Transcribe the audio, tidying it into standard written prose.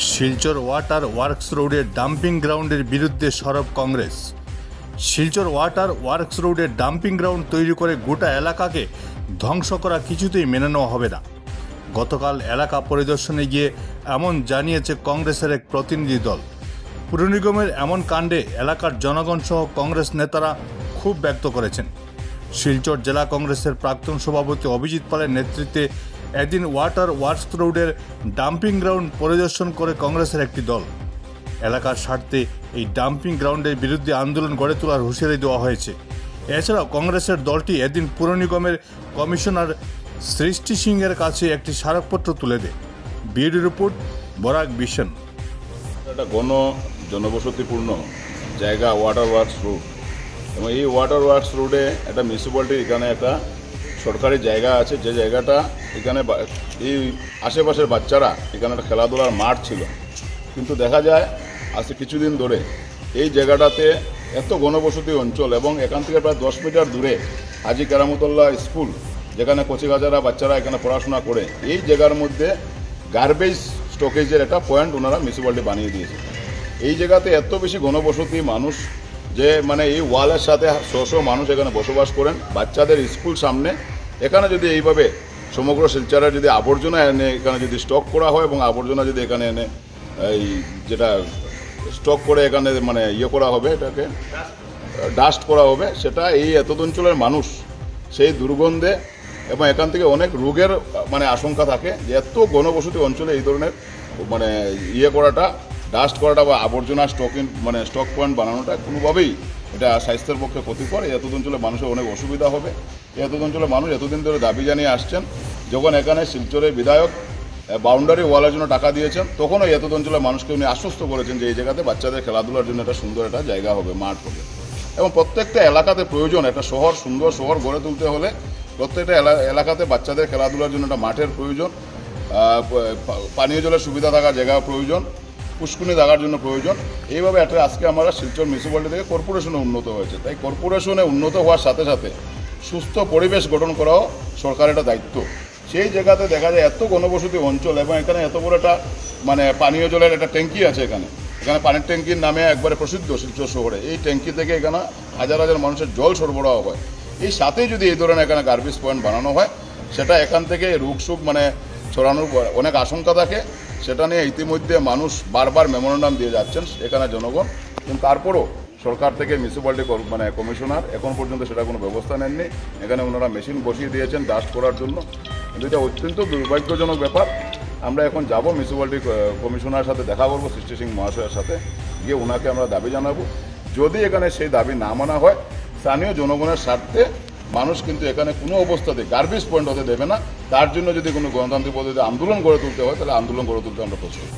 Silchar water works রোডের dumping গ্রাউন্ডের বিরুদ্ধে সরব কংগ্রেস। শিলচর ওয়াটার ওয়ার্কস রোডের ডাম্পিং গ্রাউন্ড তৈরি করে গোটা এলাকাকে ধ্বংস করা কিছুতেই মেনে নেওয়া হবে না। গতকাল এলাকা পরিদর্শনে গিয়ে এমন জানিয়েছে কংগ্রেসের এক প্রতিনিধি দল। পুর নিগমের এমন কাণ্ডে এলাকার জনগণ সহ কংগ্রেস নেতারা ক্ষোভ ব্যক্ত করেছেন। শিলচর জেলা কংগ্রেসের প্রাক্তন সভাপতি অভিজিৎ পালের নেতৃত্বে এদিন ওয়াটার ওয়ার্কস রোডের ডাম্পিং গ্রাউন্ড পরিদর্শন করে কংগ্রেসের একটি দল। এলাকার স্বার্থে এই ডাম্পিং গ্রাউন্ডের বিরুদ্ধে আন্দোলন গড়ে তোলার হুঁশিয়ারি দেওয়া হয়েছে। এছাড়াও কংগ্রেসের দলটি এদিন পুর নিগমের কমিশনার সৃষ্টি সিংয়ের কাছে একটি স্মারকপত্র তুলে দেয়। Bureau report, Barak vision. একটা জনবসতিপূর্ণ জায়গা ওয়াটার ওয়ার্কস রোড, এবং এই ওয়াটার ওয়ার্কস রোডে একটা মিউনিসিপ্যালিটির এখানে একটা সরকারি জায়গা আছে, যে জায়গাটা এখানে এই আশেপাশের বাচ্চারা এখানে একটা খেলাধুলার মাঠ ছিল। কিন্তু দেখা যায় আজকে কিছুদিন ধরে এই জায়গাটাতে এত ঘনবসতি অঞ্চল এবং এখান থেকে প্রায় 10 মিটার দূরে হাজি কেরামতুল্লাহ স্কুল, যেখানে কচিকাচারা বাচ্চারা এখানে পড়াশোনা করে, এই জায়গার মধ্যে গার্বেজ স্টকেজের একটা পয়েন্ট ওনারা মিউনিসিপ্যালিটি বানিয়ে দিয়েছে। এই জায়গাতে এত বেশি ঘনবসতি মানুষ যে মানে এই ওয়ালের সাথে শো মানুষ এখানে বসবাস করেন। বাচ্চাদের স্কুল সামনে এখানে যদি এইভাবে সমগ্র শিলচরের যদি আবর্জনা এনে এখানে যদি স্টক করা হয় এবং আবর্জনা যদি এখানে এনে এই যেটা স্টক করে এখানে মানে করা হবে, এটাকে ডাস্ট করা হবে, সেটা এই এত অঞ্চলের মানুষ সেই দুর্গন্ধে এবং এখান থেকে অনেক রোগের মানে আশঙ্কা থাকে। যে এত ঘনবসতি অঞ্চলে এই ধরনের মানে করাটা, ডাস্ট করাটা বা আবর্জনা স্টক পয়েন্ট বানানোটা কোনোভাবেই এটা স্বাস্থ্যের পক্ষে ক্ষতিকর। এত অঞ্চলে মানুষের অনেক অসুবিধা হবে। এত অঞ্চলের মানুষ এতদিন ধরে দাবি জানিয়ে আসছেন। যখন এখানে শিলচরের বিধায়ক বাউন্ডারি ওয়ালের জন্য টাকা দিয়েছেন, তখনও এত অঞ্চলের মানুষকে উনি আশ্বস্ত করেছেন যে এই জায়গাতে বাচ্চাদের খেলাধুলার জন্য একটা সুন্দর একটা জায়গা হবে, মাঠ হবে। এবং প্রত্যেকটা এলাকাতে প্রয়োজন একটা শহর, সুন্দর শহর গড়ে তুলতে হলে প্রত্যেকটা এলাকাতে বাচ্চাদের খেলাধুলার জন্য একটা মাঠের প্রয়োজন, পানীয় জলের সুবিধা থাকার জায়গা প্রয়োজন, পুষ্কুনি থাকার জন্য প্রয়োজন। এইভাবে একটা আজকে আমরা শিলচর মিউনিসিপ্যালিটি থেকে কর্পোরেশনে উন্নত হয়েছে। তাই কর্পোরেশনে উন্নত হওয়ার সাথে সাথে সুস্থ পরিবেশ গঠন করাও সরকারের একটা দায়িত্ব। সেই জায়গাতে দেখা যায় এত ঘনবসতি অঞ্চল এবং এখানে এত বড় একটা মানে পানীয় জলের একটা ট্যাঙ্কি আছে। এখানে পানির ট্যাঙ্কির নামে একবারে প্রসিদ্ধ শিলচর শহরে। এই ট্যাঙ্কি থেকে এখানে হাজার হাজার মানুষের জল সরবরাহ হয়। এই সাথে যদি এই ধরনের এখানে গার্বেজ পয়েন্ট বানানো হয়, সেটা এখান থেকে রোগশোক মানে ছড়ানোর অনেক আশঙ্কা থাকে। সেটা নিয়ে ইতিমধ্যে মানুষ বারবার মেমোরেন্ডাম দিয়ে যাচ্ছেন এখানে জনগণ, কিন্তু তারপরও সরকার থেকে মিউনিসিপ্যালিটি মানে কমিশনার এখন পর্যন্ত সেটা কোনো ব্যবস্থা নেননি। এখানে ওনারা মেশিন বসিয়ে দিয়েছেন ডাস্ট করার জন্য, কিন্তু এটা অত্যন্ত দুর্ভাগ্যজনক ব্যাপার। আমরা এখন যাব মিউনিসিপ্যালিটি কমিশনারের সাথে দেখা করবো, সৃষ্টি সিং মহাশয়ের সাথে গিয়ে ওনাকে আমরা দাবি জানাবো। যদি এখানে সেই দাবি না মানা হয়, স্থানীয় জনগণের স্বার্থে মানুষ কিন্তু এখানে কোনো অবস্থাতে গার্বেজ পয়েন্ট হতে দেবে না। তার জন্য যদি কোনো গণতান্ত্রিক পদ্ধতিতে আন্দোলন গড়ে তুলতে হয়, তাহলে আন্দোলন গড়ে তুলতে আমরা প্রস্তুত।